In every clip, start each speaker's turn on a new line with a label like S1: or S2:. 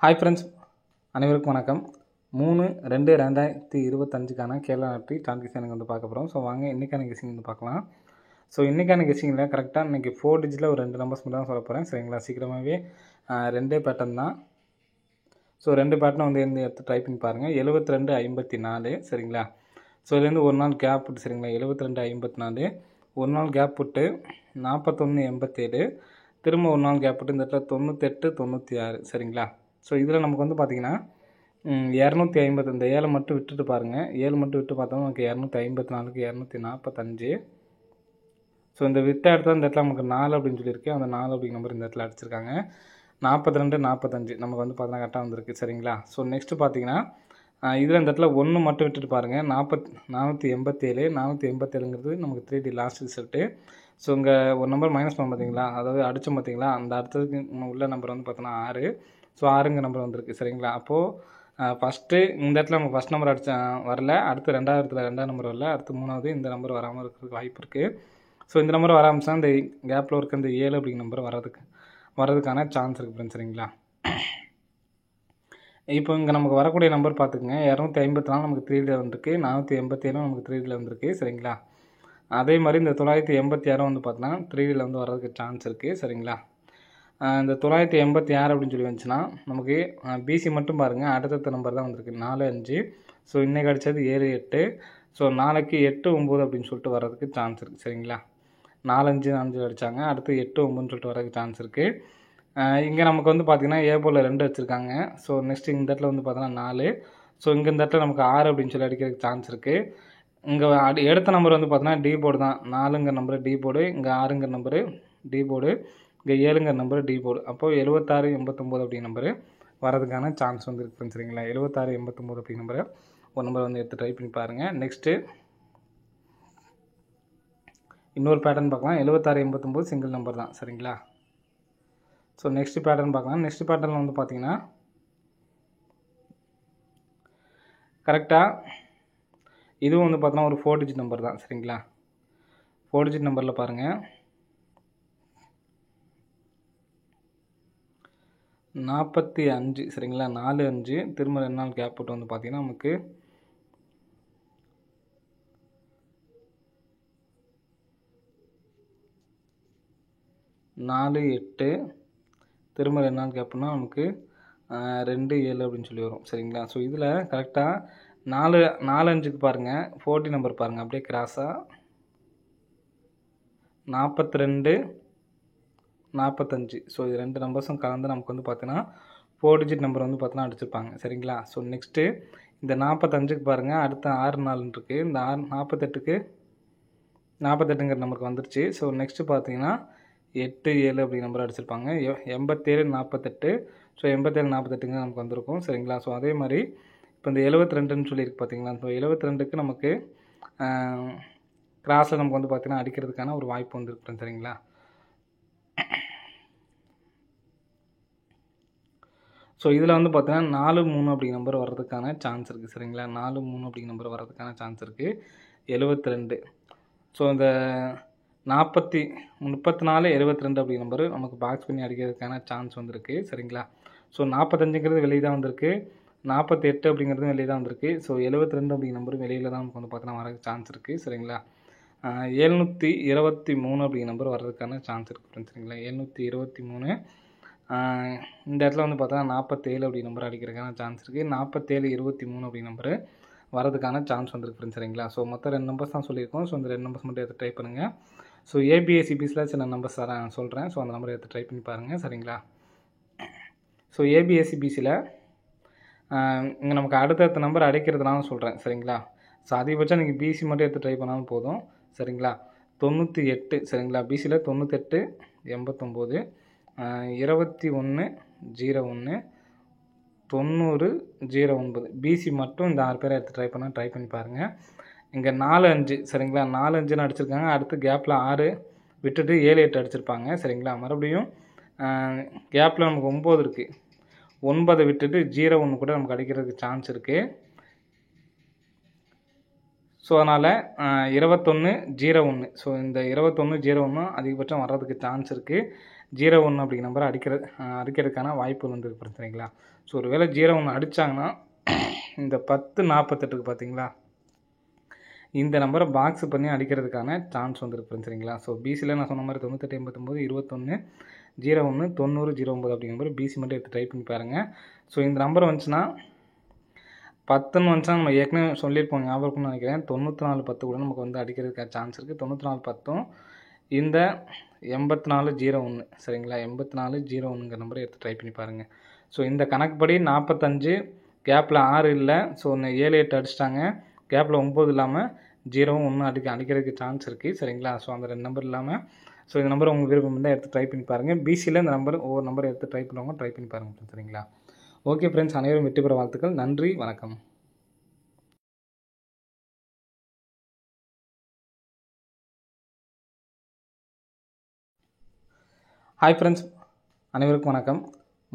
S1: Hi friends, அனைவருக்கும் வணக்கம். 3/2/2025க்கான Kerala lottery targets எனக்கு வந்து பார்க்க போகிறோம். ஸோ வாங்க இன்றைக்கான கெஸ்ஸிங் வந்து பார்க்கலாம். ஸோ இன்றைக்கான கெஸ்ஸிங்கில் கரெக்டாக இன்றைக்கி 4 டிஜிட்டில் ஒரு 2 நம்பர்ஸ் மட்டும் தான் சொல்ல போகிறேன். சரிங்களா, சீக்கிரமாகவே 2 பேட்டர்ன் தான். ஸோ 2 பேட்டர்னை வந்து எடுத்து ட்ரை பண்ணி பாருங்கள். 72/54 சரிங்களா. ஸோ இதுலேருந்து ஒரு நாள் கேப் விட்டு சரிங்களா, 72/54 ஒரு நாள் கேப் விட்டு 41/87 திரும்ப ஒரு நாள் கேப் விட்டு இந்த இடத்துல 98/96 சரிங்களா. ஸோ இதில் நமக்கு வந்து பார்த்திங்கன்னா 250 இந்த 7 மட்டும் விட்டுட்டு பாருங்கள். 7 மட்டும் விட்டு பார்த்தோம்னா நமக்கு 254க்கு 245. ஸோ இந்த விட்ட இடத்துல இந்த இடத்துல நமக்கு 4 அப்படின்னு சொல்லியிருக்கு. அந்த 4 அப்படிங்கிற நம்பர் இந்த இடத்துல அடிச்சிருக்காங்க. 42/45 நமக்கு வந்து பார்த்தீங்கன்னா கரெக்டாக வந்திருக்கு சரிங்களா. ஸோ நெக்ஸ்ட்டு பார்த்தீங்கன்னா இதில் இந்த இடத்துல 1 மட்டும் விட்டுட்டு பாருங்கள். 487 487ங்கிறது நமக்கு 3D லாஸ்ட் ரிசல்ட்டு. ஸோ இங்கே ஒரு நம்பர் மைனஸ் பண்ண பார்த்தீங்களா, அதாவது அடித்தோம் பார்த்தீங்களா, அந்த அடுத்ததுக்கு உள்ள நம்பர் வந்து பார்த்தோன்னா 6. ஸோ 6ங்க நம்பர் வந்திருக்கு சரிங்களா. அப்போது ஃபஸ்ட்டு இந்த இடத்துல நமக்கு ஃபஸ்ட் நம்பர் அடித்த வரல, அடுத்து ரெண்டாவது நம்பர் வரல, அடுத்து 3வது இந்த நம்பர் வராமல் இருக்கிறதுக்கு வாய்ப்பு இருக்குது. ஸோ இந்த நம்பர் வராமல் இந்த கேப்பில் இருக்க இந்த 7 அப்படிங்கிற நம்பர் வர்றதுக்கான சான்ஸ் இருக்குது ஃப்ரெண்ட்ஸ் சரிங்களா. இப்போ இங்கே நமக்கு வரக்கூடிய நம்பர் பார்த்துக்குங்க. 254 நமக்கு 3D வந்திருக்கு, 487 நமக்கு 3D வந்திருக்கு சரிங்களா. அதே மாதிரி இந்த 986 வந்து பார்த்தோன்னா 3D வந்து வர்றதுக்கு சான்ஸ் இருக்குது சரிங்களா. இந்த 986 அப்படின்னு சொல்லி வந்துச்சுன்னா நமக்கு பிசி மட்டும் பாருங்கள், அடுத்தடுத்த நம்பர் தான் வந்திருக்கு 4 5. ஸோ இன்றைக்கி அடித்தது 7 8. ஸோ நாளைக்கு 8 9 அப்படின்னு சொல்லிட்டு வர்றதுக்கு சான்ஸ் இருக்குது சரிங்களா. 4 5 4 அடித்தாங்க, அடுத்து 8 9ன்னு சொல்லிட்டு வர்றதுக்கு சான்ஸ் இருக்குது. இங்கே நமக்கு வந்து பார்த்திங்கன்னா ஏ போல் 2 வச்சுருக்காங்க. ஸோ நெக்ஸ்ட்டு இந்த இடத்துல வந்து பார்த்தோன்னா 4. ஸோ இங்கே இந்த இடத்துல நமக்கு 6 அப்படின்னு சொல்லி அடிக்கிறதுக்கு சான்ஸ் இருக்குது. இங்கே எடுத்த நம்பர் வந்து பார்த்தோன்னா டி போர்டு தான். 4ங்கிற நம்பரு டி போர்டு, இங்கே 6ங்கிற நம்பரு டி போர்டு, இங்கே 7ங்கிற நம்பரு டி போர்டு. அப்போது 76 89 அப்படிங்கிற நம்பரு வரதுக்கான சான்ஸ் வந்து இருக்குது சரிங்களா. 76 89 அப்படிங்கிற நம்பரை ஒரு நம்பர் வந்து எடுத்து ட்ரை பண்ணி பாருங்கள். நெக்ஸ்ட்டு இன்னொரு பேட்டர்ன் பார்க்கலாம். 76 89 சிங்கிள் நம்பர் தான் சரிங்களா. ஸோ நெக்ஸ்ட் பேட்டர்ன் பார்க்கலாம். நெக்ஸ்ட் பேட்டர்னில் வந்து பார்த்தீங்கன்னா கரெக்டாக இதுவும் வந்து பார்த்தோன்னா ஒரு 4 டிஜிட் நம்பர் தான் சரிங்களா. 4 டிஜிட் நம்பரில் பாருங்கள், 45 சரிங்களா. 4 5 திரும்ப 2 நாள் கேப் போட்டு வந்து பார்த்தீங்கன்னா நமக்கு 4 8 திரும்ப 2 நாள் கேப்னா நமக்கு 2 7 அப்படின்னு சொல்லி வரும் சரிங்களா. ஸோ இதில் கரெக்டாக 4 5க்கு பாருங்கள் 40 நம்பர் பாருங்கள், அப்படியே கிராஸாக 42 45. ஸோ இது 2 நம்பர்ஸும் கலந்து நமக்கு வந்து பார்த்தீங்கன்னா 4 டிஜிட் நம்பர் வந்து பார்த்தீங்கன்னா அடிச்சிருப்பாங்க சரிங்களா. ஸோ நெக்ஸ்ட்டு இந்த 45க்கு பாருங்கள், அடுத்த 6 4 இருக்குது. இந்த 48ங்கிற நம்பருக்கு வந்துருச்சு. ஸோ நெக்ஸ்ட்டு பார்த்தீங்கன்னா 8 7 அப்படிங்கிற நம்பர் அடிச்சிருப்பாங்க. 87 48. ஸோ 87 48ங்க நமக்கு வந்திருக்கும் சரிங்களா. ஸோ அதே மாதிரி இப்போ இந்த 72ன்னு சொல்லியிருக்கு பார்த்தீங்களா. ஸோ 72க்கு நமக்கு கிராஸில் நமக்கு வந்து பார்த்திங்கன்னா அடிக்கிறதுக்கான ஒரு வாய்ப்பு வந்துருக்கு சரிங்களா. ஸோ இதில் வந்து பார்த்தீங்கன்னா 4 3 அப்படிங்கிற நம்பர் வர்றதுக்கான சான்ஸ் இருக்குது சரிங்களா. 4 3 அப்படிங்கிற நம்பர் வர்றதுக்கான சான்ஸ் இருக்குது. 72. ஸோ இந்த 34 72 அப்படிங்கிற நம்பர் நமக்கு பாக்ஸ் பண்ணி அடிக்கிறதுக்கான சான்ஸ் வந்திருக்கு சரிங்களா. ஸோ 45ங்கிறது வெளியே தான் வந்திருக்கு, 48 அப்படிங்கிறது வெளியே தான் வந்திருக்கு. ஸோ 72 அப்படிங்கிற நம்பர் வெளியில் தான் நமக்கு வந்து பார்த்தீங்கன்னா வர சான்ஸ் இருக்குது சரிங்களா. 723 அப்படிங்கிற நம்பர் வர்றதுக்கான சான்ஸ் இருக்குது சரிங்களா. 723. இந்த இடத்துல வந்து பார்த்தா 47 அப்படிங்கிற நம்பர் அடிக்கிறதுக்கான சான்ஸ் இருக்குது. 47 23 அப்படிங்கிற நம்பர் வரதுக்கான சான்ஸ் வந்துருக்கு சரிங்களா. ஸோ மொத்தம் 2 நம்பர்ஸ் தான் சொல்லியிருக்கோம். ஸோ இந்த 2 நம்பர்ஸ் மட்டும் எடுத்து ட்ரை பண்ணுங்கள். ஸோ ஏபிஎஸ்சிபிஸில் சில நம்பர்ஸ் சொல்கிறேன். ஸோ அந்த நம்பரை எடுத்து ட்ரை பண்ணி பாருங்கள் சரிங்களா. ஸோ ஏபிஎஸ்சிபிசியில் இங்கே நமக்கு அடுத்தடுத்த நம்பர் அடிக்கிறதுனால சொல்கிறேன் சரிங்களா. ஸோ அதிகபட்சம் நீங்கள் பிசி மட்டும் எடுத்து ட்ரை பண்ணாலும் போதும் சரிங்களா. 98 சரிங்களா. பிசியில் 98 89 21 01 90 09 பிசி மட்டும் இந்த 6 பேரை எடுத்து ட்ரை பண்ணி பாருங்கள். இங்கே 4 5 சரிங்களா. 4 5ன்னு அடிச்சிருக்காங்க, அடுத்து கேப்பில் 6 விட்டுட்டு 7 8 அடிச்சிருப்பாங்க சரிங்களா. மறுபடியும் கேப்பில் நமக்கு 9 இருக்குது, 9 விட்டுட்டு 01 கூட நமக்கு அடிக்கிறதுக்கு சான்ஸ் இருக்குது. ஸோ அதனால் 21 01. ஸோ இந்த 21 01 அதிகபட்சம் வர்றதுக்கு சான்ஸ் இருக்குது. 01 அப்படிங்கிற நம்பரை அடிக்கிறதுக்கான வாய்ப்புகள் வந்துருக்கு ஃப்ரெண்ட்ஸ். சரிங்களா? ஸோ ஒரு வேளை 01 அடித்தாங்கன்னா இந்த 1048க்கு பார்த்தீங்களா, இந்த நம்பரை பாக்ஸ் பண்ணி அடிக்கிறதுக்கான சான்ஸ் வந்துருக்கு ஃப்ரெண்ட்ஸ். சரிங்களா? ஸோ பிசியில் நான் சொன்ன மாதிரி 98 89 21 01 90 09 அப்படிங்கிற நம்பர் பிசி மட்டும் எடுத்து ட்ரை பண்ணி பாருங்கள். ஸோ இந்த நம்பர் வந்துச்சுன்னா 10ன்னு வந்துச்சுன்னா நம்ம ஏற்கனவே சொல்லியிருப்போம், ஞாபகம்னு நினைக்கிறேன். 9410 கூட நமக்கு வந்து அடிக்கிறதுக்கான சான்ஸ் இருக்குது. 9410 இந்த 8401 சரிங்களா, 8401ங்கிற நம்பரை எடுத்து ட்ரை பண்ணி பாருங்கள். ஸோ இந்த கணக்குப்படி 45 கேப்பில் 6 இல்லை. ஸோ 7 8 அடிச்சிட்டாங்க. கேப்பில் 9 இல்லாமல் 01 அடிக்கிறதுக்கு சான்ஸ் இருக்குது. சரிங்களா? ஸோ அந்த 2 நம்பர் இல்லாமல் ஸோ இந்த நம்பர் உங்களுக்கு விருப்பம் தான் எடுத்து ட்ரை பண்ணி பாருங்கள். பிசியில் இந்த நம்பர் ஒவ்வொரு நம்பரை எடுத்து ட்ரை பண்ணுவாங்க, ட்ரை பண்ணி பாருங்கள். சரிங்களா? ஓகே ஃப்ரெண்ட்ஸ், அனைவரும் வெற்றி பெற வாழ்த்துக்கள். நன்றி, வணக்கம். ஹாய் ஃப்ரெண்ட்ஸ், அனைவருக்கும் வணக்கம்.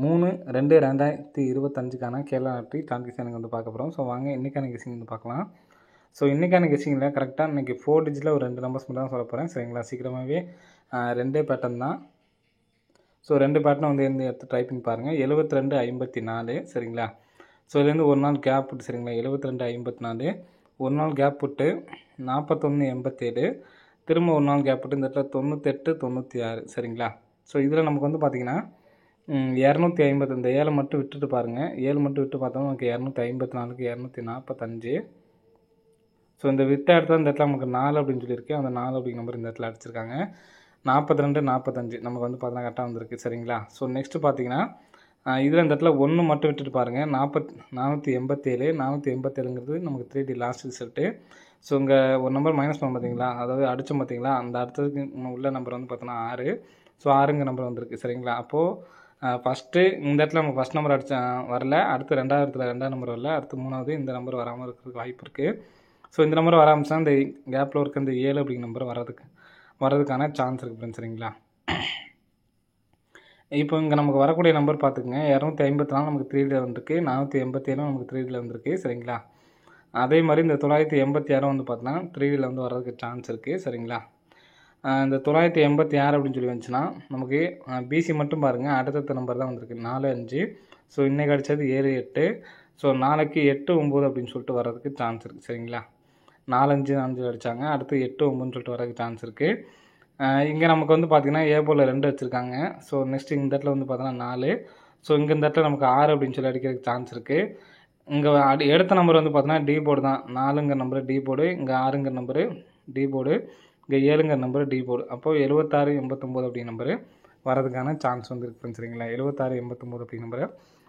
S1: 3/2/2025க்கான கேரளா லாட்டரி டிரான்சாக்ஷன் எனக்கு வந்து பார்க்க போகிறோம். ஸோ வாங்க இன்றைக்கான கெஸ்ஸிங் வந்து பார்க்கலாம். ஸோ இன்றைக்கான கெஸ்ஸிங்கில் கரெக்டாக இன்றைக்கி 4 டிஜிட்டில் ஒரு 2 நம்பர்ஸ் மட்டும் தான் சொல்ல போகிறேன். சரிங்களா? சீக்கிரமாகவே 2 பேட்டர்ன் தான். ஸோ 2 பேட்டர்னை வந்து எடுத்து ட்ரை பண்ணி பாருங்கள். 7254 சரிங்களா? ஸோ இதுலேருந்து ஒரு நாள் கேப் விட்டு சரிங்களா, 7254 ஒரு நாள் கேப் விட்டு 4187 திரும்ப ஒரு நாள் கேப் விட்டு இந்த இடத்துல 98 96 சரிங்களா? ஸோ இதில் நமக்கு வந்து பார்த்திங்கன்னா 250 இந்த 7 மட்டும் விட்டுட்டு பாருங்கள். 7 மட்டும் விட்டு பார்த்தோம்னா நமக்கு 254 245. ஸோ இந்த விட்ட இடத்துல இந்த இடத்துல நமக்கு 4 அப்படின்னு சொல்லியிருக்கு. அந்த 4 அப்படிங்கிற நம்பர் இந்த இடத்துல அடிச்சிருக்காங்க. 42 45 நமக்கு வந்து பார்த்தீங்கன்னா கரெக்டாக வந்திருக்கு. சரிங்களா? ஸோ நெக்ஸ்ட்டு பார்த்தீங்கன்னா இதில் இந்த இடத்துல 1 மட்டும் விட்டுட்டு பாருங்கள். 487 487ங்கிறது நமக்கு 3D லாஸ்ட் ரிசல்ட்டு. ஸோ இங்கே ஒரு நம்பர் மைனஸ் பண்ண பார்த்தீங்களா, அதாவது அடித்தோம் பார்த்தீங்களா, அந்த அடுத்ததுக்கு உள்ள நம்பர் வந்து பார்த்தோன்னா 6. ஸோ 6ங்கிற நம்பர் வந்திருக்கு. சரிங்களா? அப்போது ஃபஸ்ட்டு இந்த இடத்துல நமக்கு ஃபஸ்ட் நம்பர் வரல, அடுத்து 2வது நம்பர் வரல, அடுத்து 3வது இந்த நம்பர் வராமல் இருக்கிறதுக்கு வாய்ப்பு இருக்குது. ஸோ இந்த நம்பர் வராமல் இந்த கேப்பில் இருக்க இந்த 7 அப்படிங்கிற நம்பர் வர்றதுக்கான சான்ஸ் இருக்குது ஃப்ரெண்ட்ஸ். சரிங்களா? இப்போ இங்கே நமக்கு வரக்கூடிய நம்பர் பார்த்துக்குங்க. 254 நமக்கு 3Dயில் வந்திருக்கு, 487 நமக்கு 3Dயில் வந்திருக்கு. சரிங்களா? அதே மாதிரி இந்த 986 வந்து பார்த்தோன்னா 3Dயில் வந்து வர்றதுக்கு சான்ஸ் இருக்குது. சரிங்களா? இந்த 986 அப்படின்னு சொல்லி வந்துச்சுன்னா நமக்கு பிசி மட்டும் பாருங்கள், அடுத்தடுத்த நம்பர் தான் வந்திருக்கு 4 5. ஸோ இன்றைக்கி அடித்தது 7 8. ஸோ நாளைக்கு 8 9 அப்படின்னு சொல்லிட்டு வர்றதுக்கு சான்ஸ் இருக்குது. சரிங்களா? 4 5 5 அடித்தாங்க, அடுத்து 8 9ன்னு சொல்லிட்டு வர்றதுக்கு சான்ஸ் இருக்குது. இங்கே நமக்கு வந்து பார்த்திங்கன்னா ஏ போல் 2 வச்சுருக்காங்க. ஸோ நெக்ஸ்ட்டு இந்த இடத்துல வந்து பார்த்தோன்னா 4. ஸோ இங்கே இந்த இடத்துல நமக்கு 6 அப்படின்னு சொல்லி அடிக்கிறதுக்கு சான்ஸ் இருக்குது. இங்கே எடுத்த நம்பர் வந்து பார்த்தோன்னா டி போர்டு தான். 4ங்கிற நம்பரு டி போர்டு, இங்கே 6ங்கிற நம்பரு டி போர்டு, இங்கே 7ங்கிற நம்பரு டி போர்டு. அப்போது 76 89 அப்படிங்கிற நம்பரு வரதுக்கான சான்ஸ் வந்து இருக்குது. சரிங்களா? 76 89 அப்படிங்கிற நம்பரை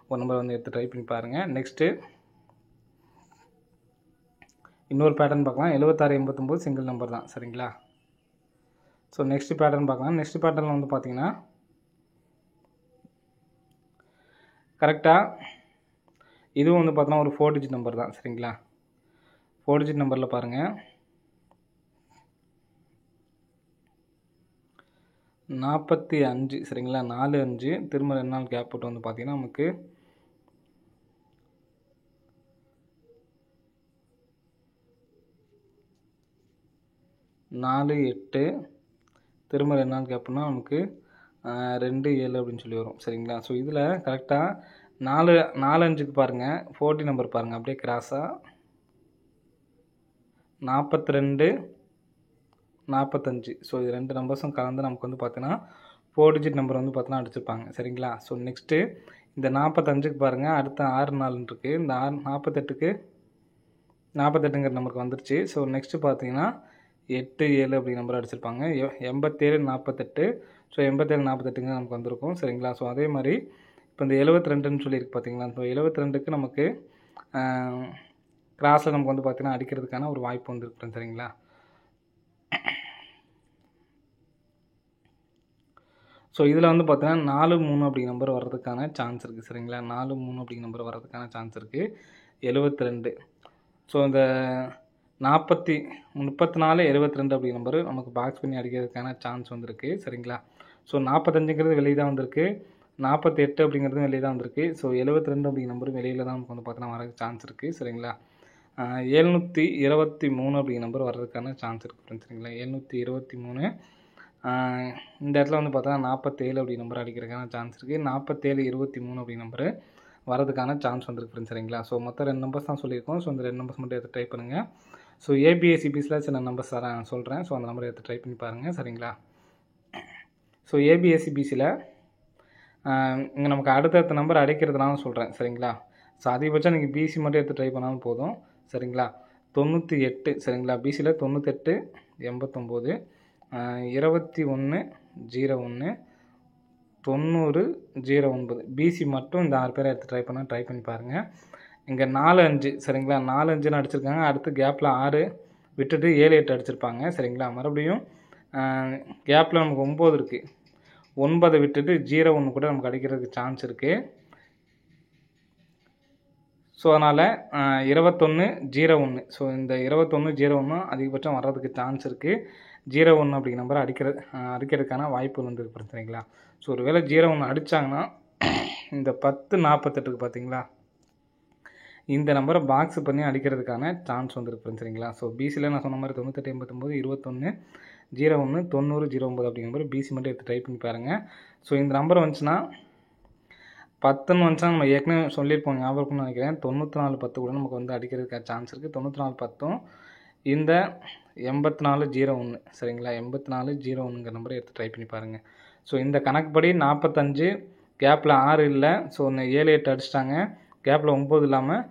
S1: ஒரு நம்பர் வந்து எடுத்து ட்ரை பண்ணி பாருங்கள். நெக்ஸ்ட்டு இன்னொரு பேட்டர்ன் பார்க்கலாம். 76 89 சிங்கிள் நம்பர் தான். சரிங்களா? ஸோ நெக்ஸ்ட் பேட்டர்ன் பார்க்கலாம். நெக்ஸ்ட் பேட்டர்னில் வந்து பார்த்தீங்கன்னா கரெக்டாக இதுவும் வந்து பார்த்தோன்னா ஒரு 4 டிஜிட் நம்பர் தான். சரிங்களா? 4 டிஜிட் நம்பரில் பாருங்கள், 45 சரிங்களா, 4 5 திரும்ப 2 நாள் கேப் போட்டு வந்து பார்த்தீங்கன்னா நமக்கு 4 8 திரும்ப 2 நாள் கேப்னா நமக்கு 2 7 அப்படின்னு சொல்லி வரும். சரிங்களா? ஸோ இதில் கரெக்டாக 4 5க்கு பாருங்கள், 40 நம்பர் பாருங்கள், அப்படியே கிராஸாக 42 45. ஸோ இது 2 நம்பர்ஸும் கலந்து நமக்கு வந்து பார்த்தீங்கன்னா 4 டிஜிட் நம்பர் வந்து பார்த்தீங்கன்னா அடிச்சிருப்பாங்க. சரிங்களா? ஸோ நெக்ஸ்ட்டு இந்த 45க்கு பாருங்கள், அடுத்த 6 4 இருக்குது. இந்த 48ங்கிற நம்பருக்கு வந்துருச்சு. ஸோ நெக்ஸ்ட்டு பார்த்தீங்கன்னா 8 7 அப்படி நம்பர் அடிச்சிருப்பாங்க. 87 48. ஸோ 87 48ங்க நமக்கு வந்திருக்கும். சரிங்களா? ஸோ அதே மாதிரி இப்போ இந்த 72ன்னு சொல்லியிருக்கு பார்த்தீங்களா, ஸோ 72க்கு நமக்கு கிராஸில் நமக்கு வந்து பார்த்தீங்கன்னா அடிக்கிறதுக்கான ஒரு வாய்ப்பு வந்துருக்கு. சரிங்களா? ஸோ இதில் வந்து பார்த்தீங்கன்னா 4 3 அப்படிங்கிற நம்பர் வர்றதுக்கான சான்ஸ் இருக்குது. சரிங்களா? 4 3 அப்படிங்கிற நம்பர் வர்றதுக்கான சான்ஸ் இருக்குது. 72. ஸோ இந்த 34 72 அப்படிங்கிற நம்பர் நமக்கு பாக்ஸ் பண்ணி அடிக்கிறதுக்கான சான்ஸ் வந்திருக்கு. சரிங்களா? ஸோ 45ங்கிறது வெளியே தான் வந்திருக்கு, 48 அப்படிங்கிறது வெளியே தான் வந்திருக்கு. ஸோ 72 அப்படிங்கிற நம்பர் வெளியில் தான் நமக்கு வந்து பார்த்தீங்கன்னா வர சான்ஸ் இருக்குது. சரிங்களா? 723 அப்படிங்கிற நம்பர் வர்றதுக்கான சான்ஸ் இருக்குது. சரிங்களா? 723 இந்த இடத்துல வந்து பார்த்தா 47 அப்படி நம்பர் அடிக்கிறதுக்கான சான்ஸ் இருக்குது. 47 23 அப்படி நம்பரு வரதுக்கான சான்ஸ் வந்துருக்கு ஃப்ரெண்ட்ஸ். சரிங்களா? ஸோ மொத்தம் 2 நம்பர்ஸ் தான் சொல்லியிருக்கோம். ஸோ இந்த 2 நம்பர்ஸ் மட்டும் எடுத்து ட்ரை பண்ணுங்கள். ஸோ ஏபிஎஸ்சிபிஸில் சில நம்பர்ஸ் சொல்கிறேன். ஸோ அந்த நம்பரை எடுத்து ட்ரை பண்ணி பாருங்கள். சரிங்களா? ஸோ ஏபிஎஸ்சிபிசியில் இங்கே நமக்கு அடுத்தடுத்த நம்பர் அடிக்கிறதுனால சொல்கிறேன். சரிங்களா? ஸோ அதிகபட்சம் நீங்கள் பிசி மட்டும் எடுத்து ட்ரை பண்ணாலும் போதும். சரிங்களா? 98 சரிங்களா? பிசியில் 98 89 21 01 90 09 பிசி மட்டும் இந்த 6 பேரை எடுத்து ட்ரை பண்ணி பாருங்கள். இங்கே 4 5 சரிங்களா? 4 5ன்னு அடிச்சிருக்காங்க. அடுத்து கேப்பில் 6 விட்டுட்டு 7 8 அடிச்சிருப்பாங்க. சரிங்களா? மறுபடியும் கேப்பில் நமக்கு 9 இருக்குது. 9 விட்டுட்டு 01 கூட நமக்கு அடிக்கிறதுக்கு சான்ஸ் இருக்குது. ஸோ அதனால் 21 01 ஸோ இந்த 21 01 அதிகபட்சம் வர்றதுக்கு சான்ஸ் இருக்குது. 01 அப்படிங்கிற நம்பரை அடிக்கிறதுக்கான வாய்ப்புகள் வந்து இருக்குது. சரிங்களா? ஸோ ஒரு வேளை 01 அடித்தாங்கன்னா இந்த 10 48க்கு பார்த்தீங்களா, இந்த நம்பரை பாக்ஸ் பண்ணி அடிக்கிறதுக்கான சான்ஸ் வந்துருக்கு. சரிங்களா? ஸோ பிசியில் நான் சொன்ன மாதிரி 98 89 21 01 90 09 அப்படிங்கிற நம்பர் பிசி மட்டும் எடுத்து ட்ரை பண்ணி பாருங்கள். ஸோ இந்த நம்பர் வந்துச்சுன்னா 10ன்னு வந்துச்சுன்னா நம்ம ஏற்கனவே சொல்லியிருப்போம், ஞாபகம்னு நினைக்கிறேன். 94 10 கூட நமக்கு வந்து அடிக்கிறதுக்கான சான்ஸ் இருக்குது. 94 10ம் இந்த 84 01 சரிங்களா? 84 01ங்கிற நம்பரை எடுத்து ட்ரை பண்ணி பாருங்கள். ஸோ இந்த கணக்குப்படி 45 கேப்பில் 6 இல்லை. ஸோ 7 8 அடிச்சிட்டாங்க. கேப்பில் 9 இல்லாமல்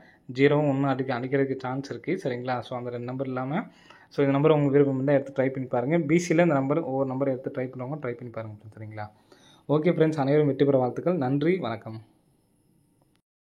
S1: 01 அடிக்கிறதுக்கு சான்ஸ் இருக்குது. சரிங்களா? ஸோ அந்த 2 நம்பர் இல்லாமல் ஸோ இந்த நம்பர் உங்கள் விருப்பம் தான் எடுத்து ட்ரை பண்ணி பாருங்கள். பிசியில் இந்த நம்பர் ஒவ்வொரு நம்பரை எடுத்து ட்ரை பண்ணுவாங்க. ட்ரை பண்ணி பாருங்கள். சரிங்களா? ஓகே ஃப்ரெண்ட்ஸ், அனைவரும் வெற்றி பெற வாழ்த்துக்கள். நன்றி, வணக்கம்.